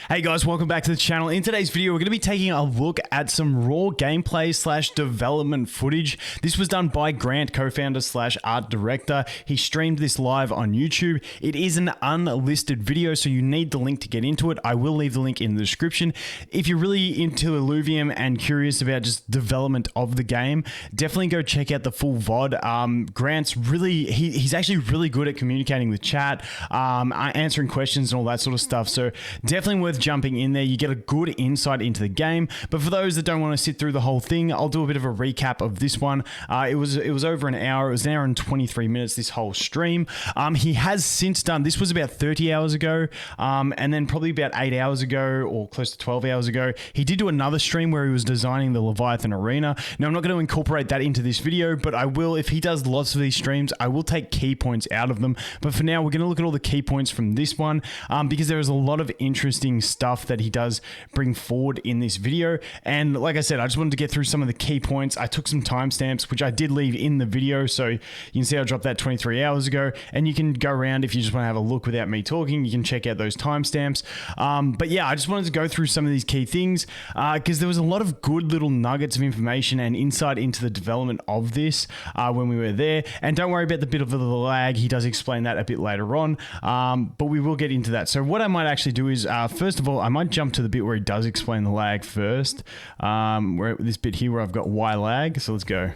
Hey guys, welcome back to the channel. In today's video, we're going to be taking a look at some raw gameplay / development footage. This was done by Grant, co-founder / art director. He streamed this live on YouTube. It is an unlisted video, so you need the link to get into it. I will leave the link in the description. If you're really into Illuvium and curious about just development of the game, definitely go check out the full VOD. Grant's really, he's actually really good at communicating with chat, answering questions and all that sort of stuff. So definitely worth jumping in there. You get a good insight into the game. But for those that don't want to sit through the whole thing, I'll do a bit of a recap of this one. It was over an hour. It was an hour and 23 minutes, this whole stream. He has since done, this was about 30 hours ago, and then probably about 8 hours ago, or close to 12 hours ago, he did do another stream where he was designing the Leviathan Arena. Now, I'm not going to incorporate that into this video, but I will, if he does lots of these streams, I will take key points out of them. But for now, we're going to look at all the key points from this one, because there is a lot of interesting stuff that he does bring forward in this video. And like I said, I just wanted to get through some of the key points. I took some timestamps, which I did leave in the video, so you can see I dropped that 23 hours ago, and you can go around if you just want to have a look without me talking. You can check out those timestamps. But yeah, I just wanted to go through some of these key things because there was a lot of good little nuggets of information and insight into the development of this when we were there. And don't worry about the bit of the lag. He does explain that a bit later on, but we will get into that. So what I might actually do is, first of all, I might jump to the bit where he does explain the lag first. Where this bit here where I've got Y lag. So let's go.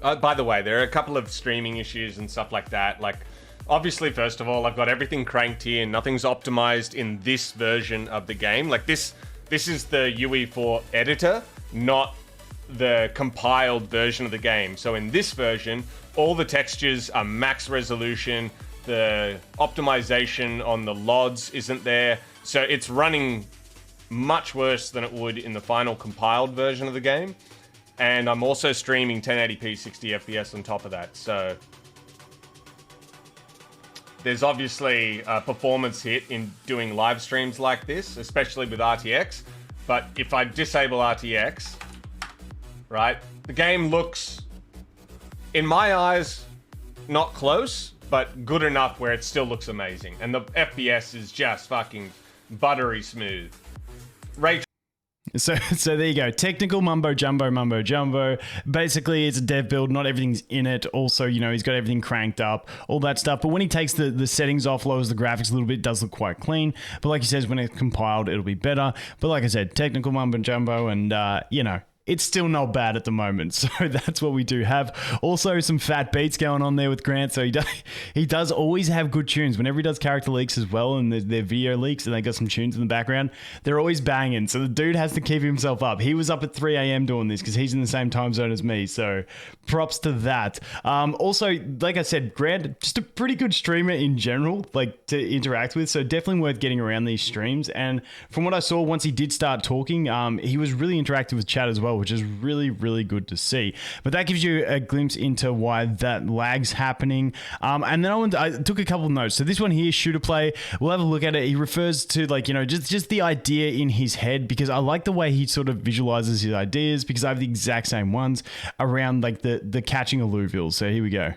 By the way, there are a couple of streaming issues and stuff like that. Like, obviously, first of all, I've got everything cranked here and nothing's optimized in this version of the game. Like this is the UE4 editor, not the compiled version of the game. So in this version, all the textures are max resolution. The optimization on the LODs isn't there. So it's running much worse than it would in the final compiled version of the game. And I'm also streaming 1080p 60 FPS on top of that. So there's obviously a performance hit in doing live streams like this, especially with RTX. But if I disable RTX, right, the game looks, in my eyes, not close, but good enough where it still looks amazing. And the FPS is just fucking buttery smooth. So there you go. Technical mumbo jumbo. Basically, it's a dev build. Not everything's in it. Also, you know, he's got everything cranked up, all that stuff. But when he takes the settings off, lowers the graphics a little bit, it does look quite clean. But like he says, when it's compiled, it'll be better. But like I said, technical mumbo jumbo, and you know, it's still not bad at the moment. So that's what we do have. Also, some fat beats going on there with Grant. So he does always have good tunes. Whenever he does character leaks as well, and their video leaks, and they got some tunes in the background, they're always banging. So the dude has to keep himself up. He was up at 3 a.m. doing this because he's in the same time zone as me. So props to that. Also, like I said, Grant, just a pretty good streamer in general, like to interact with. So definitely worth getting around these streams. And from what I saw, once he did start talking, he was really interactive with chat as well, which is really, really good to see. But that gives you a glimpse into why that lag's happening. And then I took a couple of notes. So this one here, shooter play, we'll have a look at it. He refers to, like, you know, just the idea in his head, because I like the way he sort of visualizes his ideas, because I have the exact same ones around like the catching alluvials. So here we go.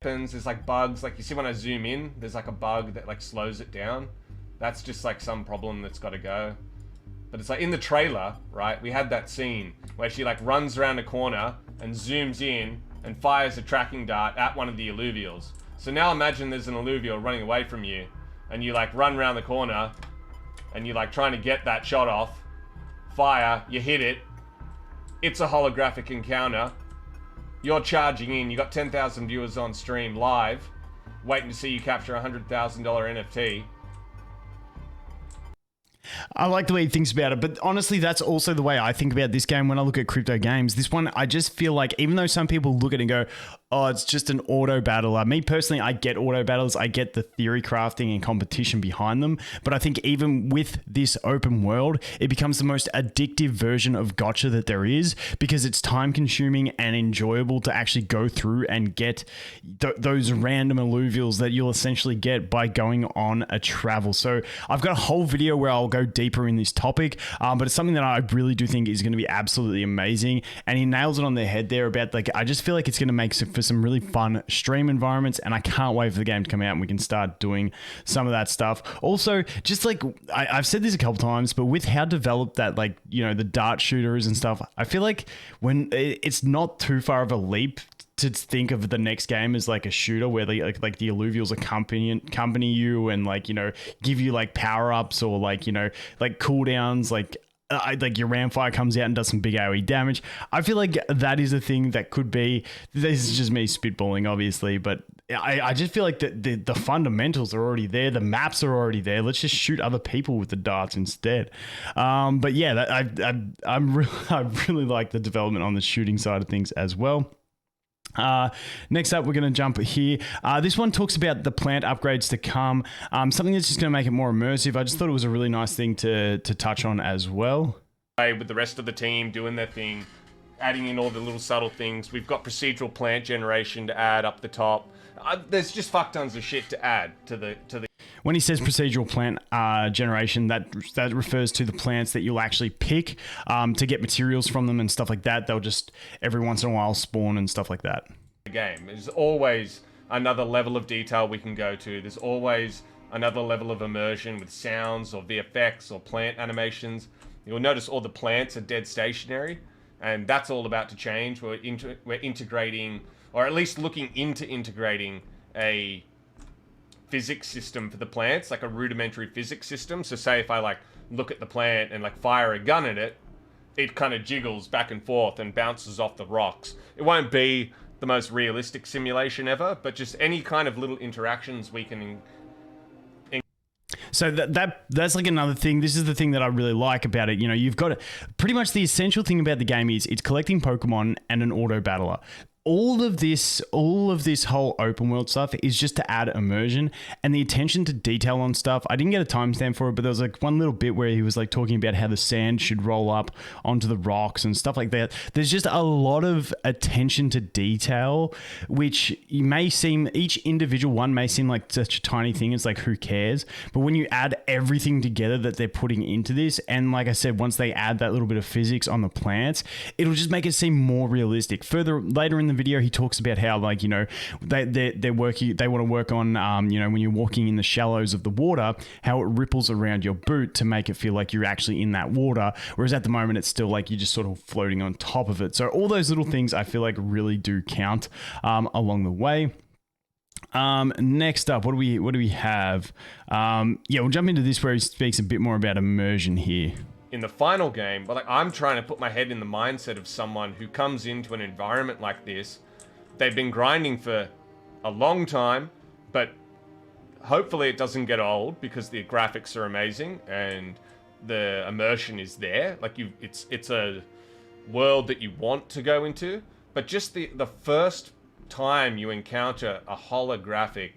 There's like bugs, like you see when I zoom in, there's like a bug that like slows it down. That's just like some problem that's got to go. But it's like in the trailer, right? We had that scene where she like runs around a corner and zooms in and fires a tracking dart at one of the alluvials. So now imagine there's an alluvial running away from you and you like run around the corner and you're like trying to get that shot off, fire, you hit it, it's a holographic encounter, you're charging in, you got 10,000 viewers on stream live, waiting to see you capture a $100,000 NFT. I like the way he thinks about it, but honestly, that's also the way I think about this game when I look at crypto games. This one, I just feel like, even though some people look at it and go, oh, it's just an auto battler. Me personally, I get auto battles. I get the theory crafting and competition behind them. But I think even with this open world, it becomes the most addictive version of gacha that there is, because it's time consuming and enjoyable to actually go through and get those random alluvials that you'll essentially get by going on a travel. So I've got a whole video where I'll go deeper in this topic, but it's something that I really do think is going to be absolutely amazing. And he nails it on the head there about, like, I just feel like it's going to make for for some really fun stream environments, and I can't wait for the game to come out and we can start doing some of that stuff. Also, just like I've said this a couple times, but with how developed that, like, you know, the dart shooter is and stuff, I feel like when it's not too far of a leap to think of the next game as like a shooter where they like the Illuvials accompany you and, like, you know, give you like power ups or, like, you know, like cooldowns, like your Ramfire comes out and does some big AoE damage. I feel like that is a thing that could be. This is just me spitballing, obviously, but I just feel like the fundamentals are already there. The maps are already there. Let's just shoot other people with the darts instead. But yeah, I really like the development on the shooting side of things as well. Next up, we're going to jump here. This one talks about the plant upgrades to come. Something that's just going to make it more immersive. I just thought it was a really nice thing to touch on as well. With the rest of the team doing their thing, adding in all the little subtle things. We've got procedural plant generation to add up the top. There's just fuck tons of shit to add to the. When he says procedural plant generation, that refers to the plants that you'll actually pick to get materials from them and stuff like that. They'll just every once in a while spawn and stuff like that. The game. There's always another level of detail we can go to. There's always another level of immersion with sounds or VFX or plant animations. You'll notice all the plants are dead stationary, and that's all about to change. We're integrating, or at least looking into integrating, a physics system for the plants, like a rudimentary physics system. So say if I like look at the plant and like fire a gun at it, it kind of jiggles back and forth and bounces off the rocks. It won't be the most realistic simulation ever, but just any kind of little interactions we can. So that's like another thing. This is the thing that I really like about it. You know, you've got pretty much the essential thing about the game is it's collecting Pokemon and an auto battler. All of this whole open world stuff is just to add immersion and the attention to detail on stuff. I didn't get a timestamp for it, but there was like one little bit where he was like talking about how the sand should roll up onto the rocks and stuff like that. There's just a lot of attention to detail, which may seem, each individual one may seem like such a tiny thing. It's like, who cares? But when you add everything together that they're putting into this, and like I said, once they add that little bit of physics on the plants, it'll just make it seem more realistic. Later in the video, he talks about how, like, you know, they want to work on, you know, when you're walking in the shallows of the water, how it ripples around your boot to make it feel like you're actually in that water, whereas at the moment it's still like you're just sort of floating on top of it. So all those little things I feel like really do count along the way. Next up, what do we have? Yeah, we'll jump into this where he speaks a bit more about immersion here. In the final game, but like, I'm trying to put my head in the mindset of someone who comes into an environment like this. They've been grinding for a long time, but hopefully it doesn't get old because the graphics are amazing and the immersion is there. Like, it's a world that you want to go into, but just the first time you encounter a holographic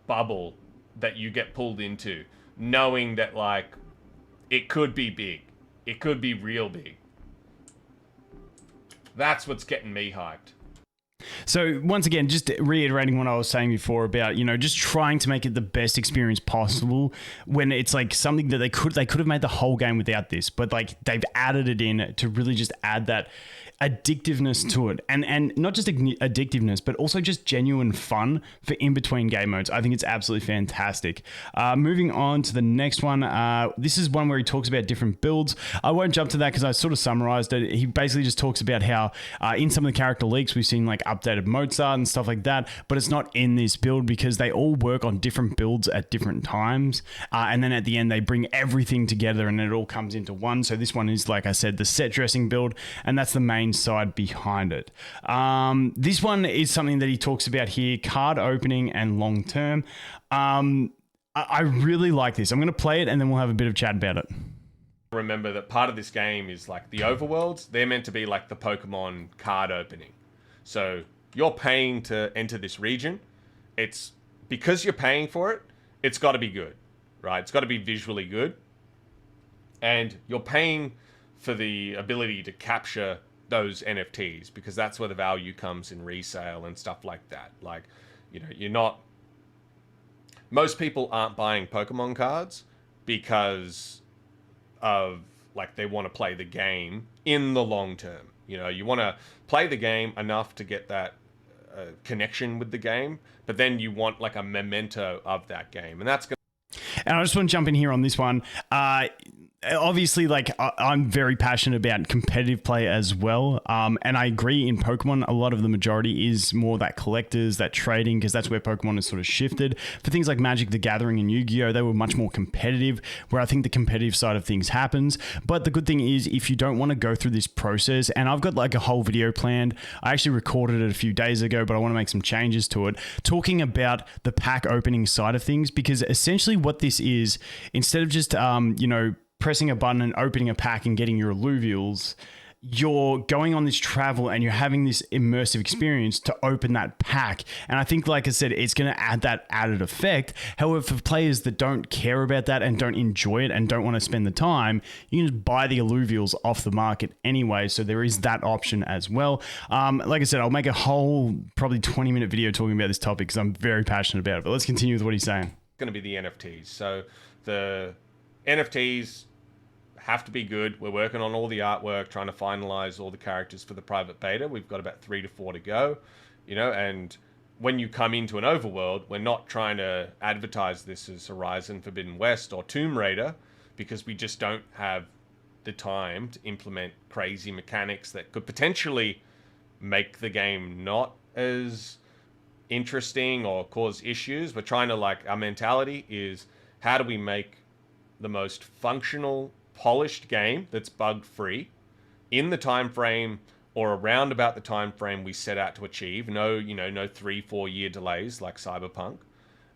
bubble that you get pulled into, knowing that, like, it could be big. It could be real big. That's what's getting me hyped. So once again, just reiterating what I was saying before about, you know, just trying to make it the best experience possible when it's like something that they could have made the whole game without this, but like they've added it in to really just add that addictiveness to it, and not just addictiveness, but also just genuine fun for in between game modes. I think it's absolutely fantastic. Moving on to the next one, this is one where he talks about different builds. I won't jump to that because I sort of summarized it. He basically just talks about how in some of the character leaks we've seen like updated Mozart and stuff like that, but it's not in this build because they all work on different builds at different times, and then at the end they bring everything together and it all comes into one. So this one is, like I said, the set dressing build, and that's the main side behind it. This one is something that he talks about here, card opening and long term. I really like this. I'm going to play it and then we'll have a bit of chat about it. Remember that part of this game is like the overworlds. They're meant to be like the Pokemon card opening. So you're paying to enter this region. It's because you're paying for it, it's got to be good, right? It's got to be visually good. And you're paying for the ability to capture those NFTs because that's where the value comes in resale and stuff like that. Like, you know, most people aren't buying Pokemon cards because of, like, they want to play the game in the long term. You know, you want to play the game enough to get that connection with the game, but then you want like a memento of that game, and that's. And I just want to jump in here on this one. Obviously, like I'm very passionate about competitive play as well. And I agree in Pokemon, a lot of the majority is more that collectors, that trading, because that's where Pokemon has sort of shifted. For things like Magic the Gathering and Yu-Gi-Oh, they were much more competitive, where I think the competitive side of things happens. But the good thing is, if you don't want to go through this process, and I've got like a whole video planned, I actually recorded it a few days ago, but I want to make some changes to it, talking about the pack opening side of things, because essentially what this is, instead of just, pressing a button and opening a pack and getting your Illuvials, you're going on this travel and you're having this immersive experience to open that pack. And I think, like I said, it's going to add that added effect. However, for players that don't care about that and don't enjoy it and don't want to spend the time, you can just buy the Illuvials off the market anyway. So there is that option as well. Like I said, I'll make a whole probably 20-minute video talking about this topic because I'm very passionate about it. But let's continue with what he's saying. It's going to be the NFTs. So the NFTs have to be good. We're working on all the artwork, trying to finalize all the characters for the private beta. We've got about 3 to 4 to go, and when you come into an overworld, we're not trying to advertise this as Horizon Forbidden West or Tomb Raider, because we just don't have the time to implement crazy mechanics that could potentially make the game not as interesting or cause issues. We're trying to, our mentality is, how do we make the most functional, polished game that's bug free in the time frame or around about the time frame we set out to achieve. No 3-4 year delays like Cyberpunk.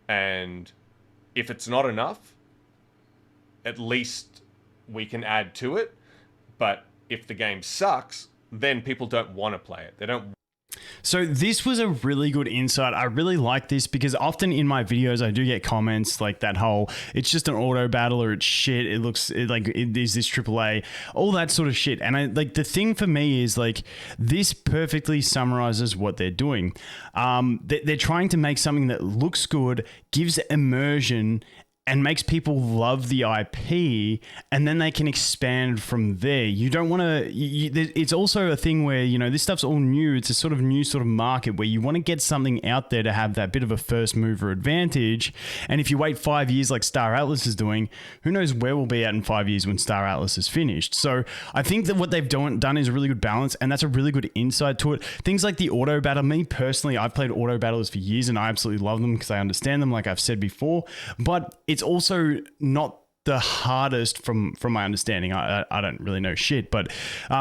And if it's not enough, at least we can add to it. But if the game sucks, then people don't want to play it. They don't. So this was a really good insight. I really like this because often in my videos I do get comments like that whole, it's just an auto battle or it's shit. It looks like it is this AAA, all that sort of shit. And I like, the thing for me is like, this perfectly summarizes what they're doing. They're trying to make something that looks good, gives immersion, and makes people love the IP, and then they can expand from there. You don't want to... It's also a thing where, this stuff's all new. It's a sort of new sort of market where you want to get something out there to have that bit of a first mover advantage. And if you wait 5 years like Star Atlas is doing, who knows where we'll be at in 5 years when Star Atlas is finished. So I think that what they've done is a really good balance, and that's a really good insight to it. Things like the auto battle, me personally, I've played auto battlers for years and I absolutely love them because I understand them, like I've said before, but it's also not the hardest from my understanding. I don't really know shit, but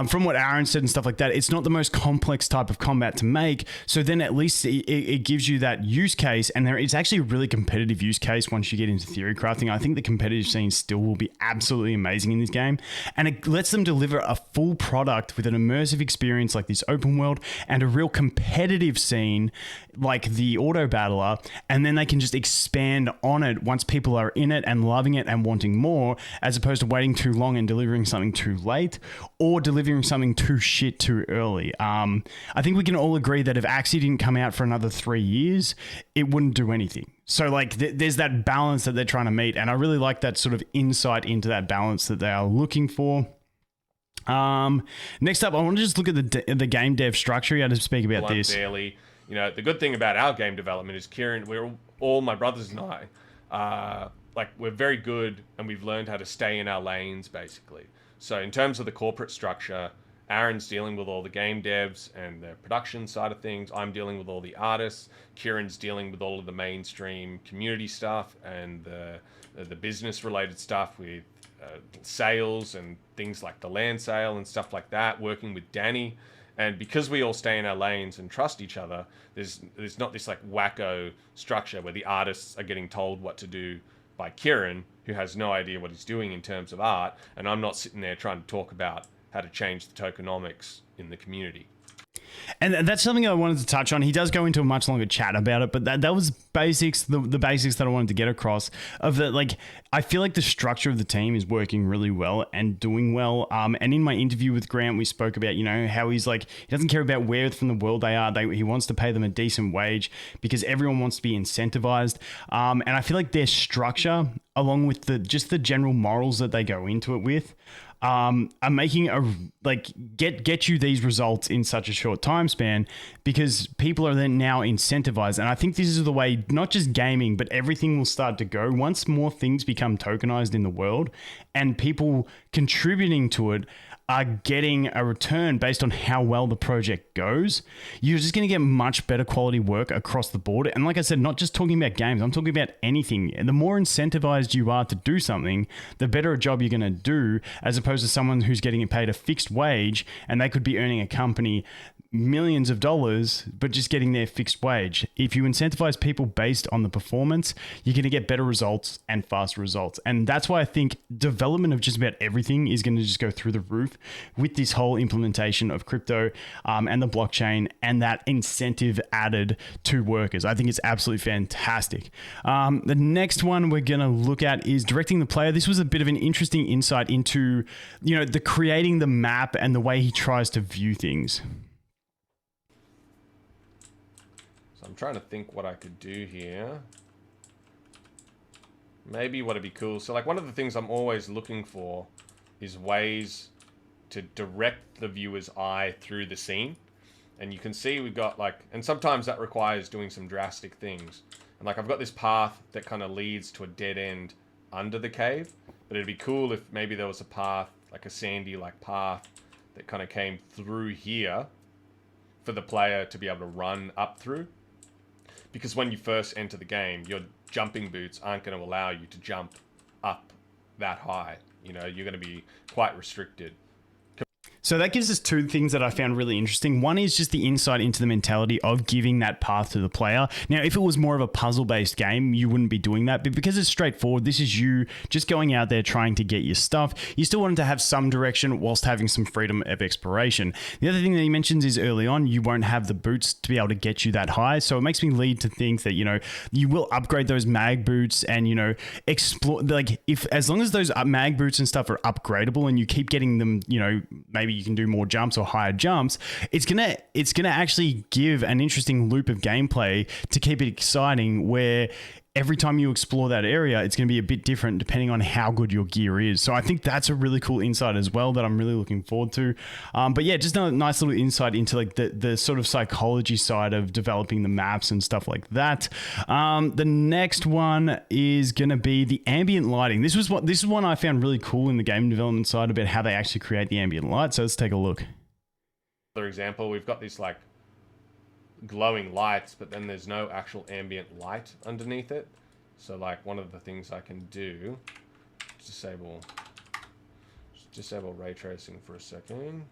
from what Aaron said and stuff like that, it's not the most complex type of combat to make. So then at least it gives you that use case, and it's actually a really competitive use case once you get into theory crafting. I think the competitive scene still will be absolutely amazing in this game, and it lets them deliver a full product with an immersive experience like this open world and a real competitive scene like the auto battler, and then they can just expand on it once people are in it and loving it and wanting more, as opposed to waiting too long and delivering something too late or delivering something too shit too early. I think we can all agree that if Axie didn't come out for another 3 years, it wouldn't do anything. So like there's that balance that they're trying to meet, and I really like that sort of insight into that balance that they are looking for. Next up, I want to just look at the game dev structure. You had to speak about this. Barely. The good thing about our game development is Kieran, we're all, my brothers and I, we're very good, and we've learned how to stay in our lanes, basically. So in terms of the corporate structure, Aaron's dealing with all the game devs and the production side of things. I'm dealing with all the artists. Kieran's dealing with all of the mainstream community stuff and the business-related stuff with sales and things like the land sale and stuff like that, working with Danny. And because we all stay in our lanes and trust each other, there's not this wacko structure where the artists are getting told what to do by Kieran, who has no idea what he's doing in terms of art, and I'm not sitting there trying to talk about how to change the tokenomics in the community. And that's something I wanted to touch on. He does go into a much longer chat about it, but that was basics, the basics that I wanted to get across. I feel like the structure of the team is working really well and doing well. And in my interview with Grant, we spoke about, how he's he doesn't care about where from the world they are. He wants to pay them a decent wage because everyone wants to be incentivized. And I feel like their structure, along with just the general morals that they go into it with, are making a get you these results in such a short time span, because people are then now incentivized. And I think this is the way not just gaming but everything will start to go once more things become tokenized in the world, and people contributing to it are getting a return based on how well the project goes. You're just going to get much better quality work across the board. And like I said, not just talking about games, I'm talking about anything. And the more incentivized you are to do something, the better a job you're going to do, as opposed to someone who's getting paid a fixed wage and they could be earning a company millions of dollars, but just getting their fixed wage. If you incentivize people based on the performance, you're going to get better results and faster results. And that's why I think development of just about everything is going to just go through the roof with this whole implementation of crypto and the blockchain, and that incentive added to workers. I think it's absolutely fantastic. The next one we're going to look at is directing the player. This was a bit of an interesting insight into, the creating the map and the way he tries to view things. I'm trying to think what I could do here. Maybe what'd be cool. So like one of the things I'm always looking for is ways to direct the viewer's eye through the scene. And you can see we've got and sometimes that requires doing some drastic things. And I've got this path that kind of leads to a dead end under the cave. But it'd be cool if maybe there was a path, like a sandy path that kind of came through here for the player to be able to run up through. Because when you first enter the game, your jumping boots aren't going to allow you to jump up that high. You're going to be quite restricted. So that gives us two things that I found really interesting. One is just the insight into the mentality of giving that path to the player. Now, if it was more of a puzzle-based game, you wouldn't be doing that. But because it's straightforward, this is you just going out there trying to get your stuff. You still want to have some direction whilst having some freedom of exploration. The other thing that he mentions is early on, you won't have the boots to be able to get you that high. So it makes me lead to think that, you will upgrade those mag boots and, explore, as long as those mag boots and stuff are upgradable and you keep getting them, maybe you can do more jumps or higher jumps, it's gonna actually give an interesting loop of gameplay to keep it exciting, where every time you explore that area, it's going to be a bit different depending on how good your gear is. So I think that's a really cool insight as well that I'm really looking forward to. But yeah, just a nice little insight into the sort of psychology side of developing the maps and stuff like that. The next one is going to be the ambient lighting. This is one I found really cool in the game development side about how they actually create the ambient light. So let's take a look. For example, we've got this glowing lights, but then there's no actual ambient light underneath it. So one of the things I can do is disable ray tracing for a second,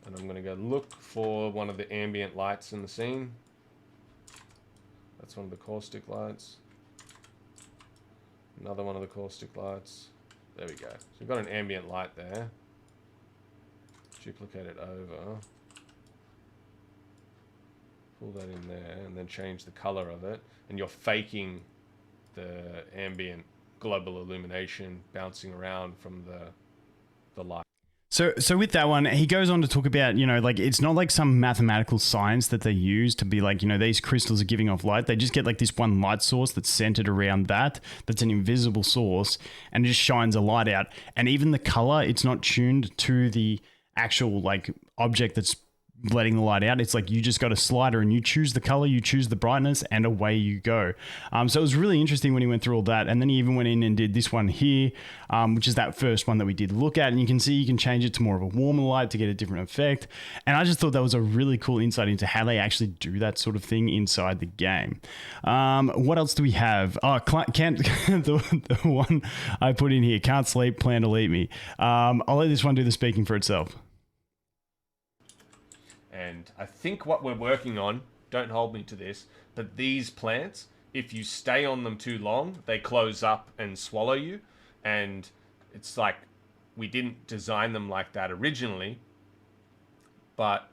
and I'm going to go look for one of the ambient lights in the scene. That's one of the caustic lights. Another one of the caustic lights. There we go. So we've got an ambient light there. Duplicate it over. Pull that in there and then change the color of it. And you're faking the ambient global illumination bouncing around from the light. So with that one, he goes on to talk about, it's not like some mathematical science that they use to be these crystals are giving off light. They just get this one light source that's centered around that's an invisible source, and it just shines a light out. And even the color, it's not tuned to the actual object that's letting the light out. It's you just got a slider and you choose the color, you choose the brightness, and away you go. So it was really interesting when he went through all that. And then he even went in and did this one here, which is that first one that we did look at. And you can see you can change it to more of a warmer light to get a different effect. And I just thought that was a really cool insight into how they actually do that sort of thing inside the game. What else do we have? Oh, can't the one I put in here, can't sleep, plan to eat me. I'll let this one do the speaking for itself. And I think what we're working on, don't hold me to this, but these plants, if you stay on them too long, they close up and swallow you. And it's we didn't design them like that originally. But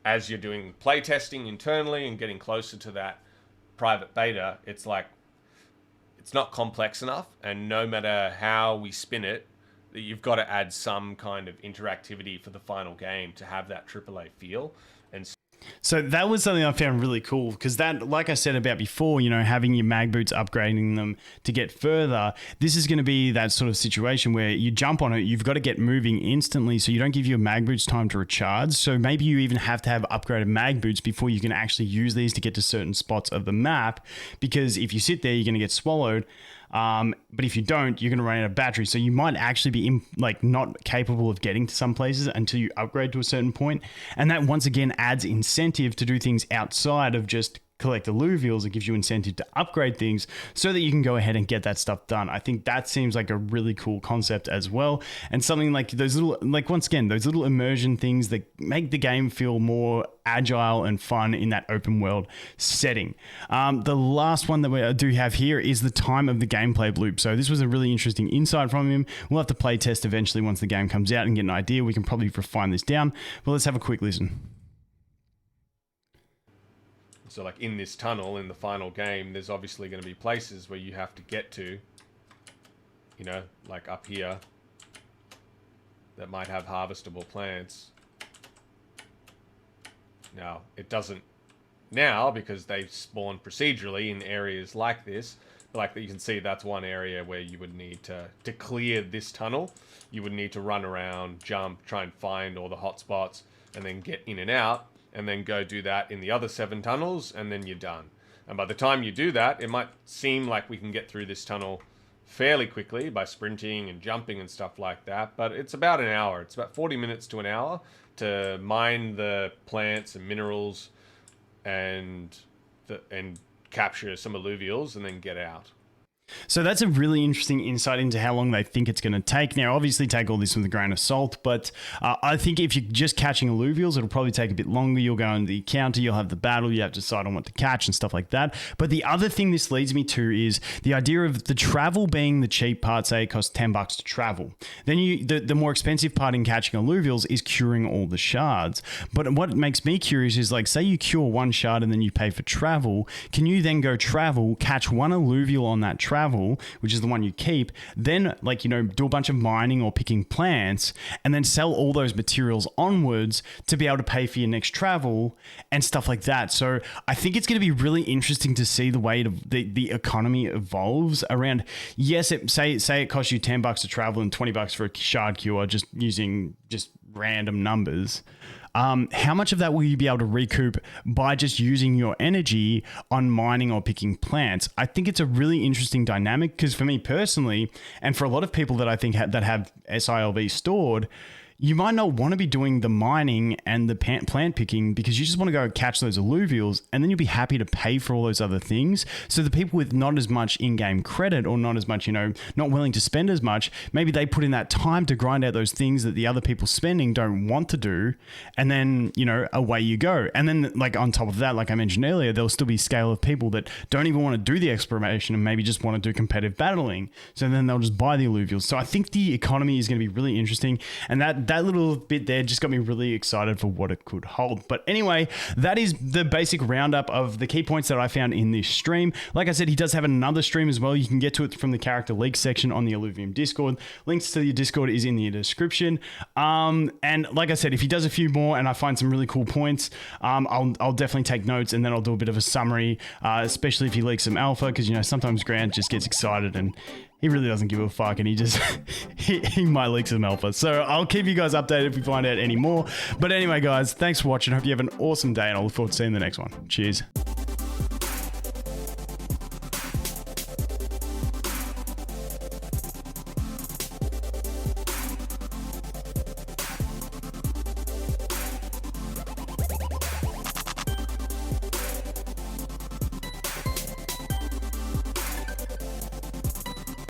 as you're doing playtesting internally and getting closer to that private beta, it's it's not complex enough. And no matter how we spin it, you've got to add some kind of interactivity for the final game to have that AAA feel. And So that was something I found really cool because that, like I said about before, you know, having your mag boots, upgrading them to get further, this is going to be that sort of situation where you jump on it, you've got to get moving instantly so you don't give your mag boots time to recharge. So maybe you even have to have upgraded mag boots before you can actually use these to get to certain spots of the map, because if you sit there, you're going to get swallowed. But if you don't, you're going to run out of battery. So you might actually be not capable of getting to some places until you upgrade to a certain point. And that once again adds incentive to do things outside of just collect alluvials. It gives you incentive to upgrade things so that you can go ahead and get that stuff done. I think that seems like a really cool concept as well. And something like those little, once again, those little immersion things that make the game feel more agile and fun in that open world setting. The last one that we do have here is the time of the gameplay loop. So this was a really interesting insight from him. We'll have to play test eventually once the game comes out and get an idea. We can probably refine this down, but let's have a quick listen. So like in this tunnel, in the final game, there's obviously going to be places where you have to get to, you know, like up here, that might have harvestable plants. Now, it doesn't now because they spawn procedurally in areas like this. Like you can see, that's one area where you would need to clear this tunnel. You would need to run around, jump, try and find all the hotspots, and then get in and out. And then go do that in the other 7 tunnels, and then you're done. And by the time you do that, it might seem like we can get through this tunnel fairly quickly by sprinting and jumping and stuff like that, but it's about an hour. It's about 40 minutes to an hour to mine the plants and minerals and capture some alluvials and then get out. So that's a really interesting insight into how long they think it's going to take. Now, obviously, take all this with a grain of salt, but I think if you're just catching alluvials, it'll probably take a bit longer. You'll go on the counter, you'll have the battle, you have to decide on what to catch and stuff like that. But the other thing this leads me to is the idea of the travel being the cheap part. Say it costs $10 to travel. Then the more expensive part in catching alluvials is curing all the shards. But what makes me curious is, like, say you cure one shard and then you pay for travel. Can you then go travel, catch one alluvial on that travel, which is the one you keep, then do a bunch of mining or picking plants, and then sell all those materials onwards to be able to pay for your next travel and stuff like that. So I think it's going to be really interesting to see the way the economy evolves around. Yes, say it costs you $10 to travel and $20 for a shard cure, just using random numbers. How much of that will you be able to recoup by just using your energy on mining or picking plants? I think it's a really interesting dynamic because for me personally, and for a lot of people that I think that have SILV stored, you might not want to be doing the mining and the plant picking because you just want to go catch those alluvials, and then you'll be happy to pay for all those other things. So the people with not as much in-game credit or not as much, not willing to spend as much, maybe they put in that time to grind out those things that the other people spending don't want to do. And then, away you go. And then on top of that, like I mentioned earlier, there'll still be scale of people that don't even want to do the exploration and maybe just want to do competitive battling. So then they'll just buy the alluvials. So I think the economy is going to be really interesting. And that little bit there just got me really excited for what it could hold. But anyway, that is the basic roundup of the key points that I found in this stream. Like I said, he does have another stream as well. You can get to it from the character leaks section on the Illuvium Discord. Links to the Discord is in the description. And like I said, if he does a few more and I find some really cool points, I'll definitely take notes, and then I'll do a bit of a summary, especially if he leaks some alpha, because sometimes Grant just gets excited and he really doesn't give a fuck, and he just he might leak some alpha. So I'll keep you guys updated if we find out any more. But anyway, guys, thanks for watching. Hope you have an awesome day, and I look forward to seeing the next one. Cheers.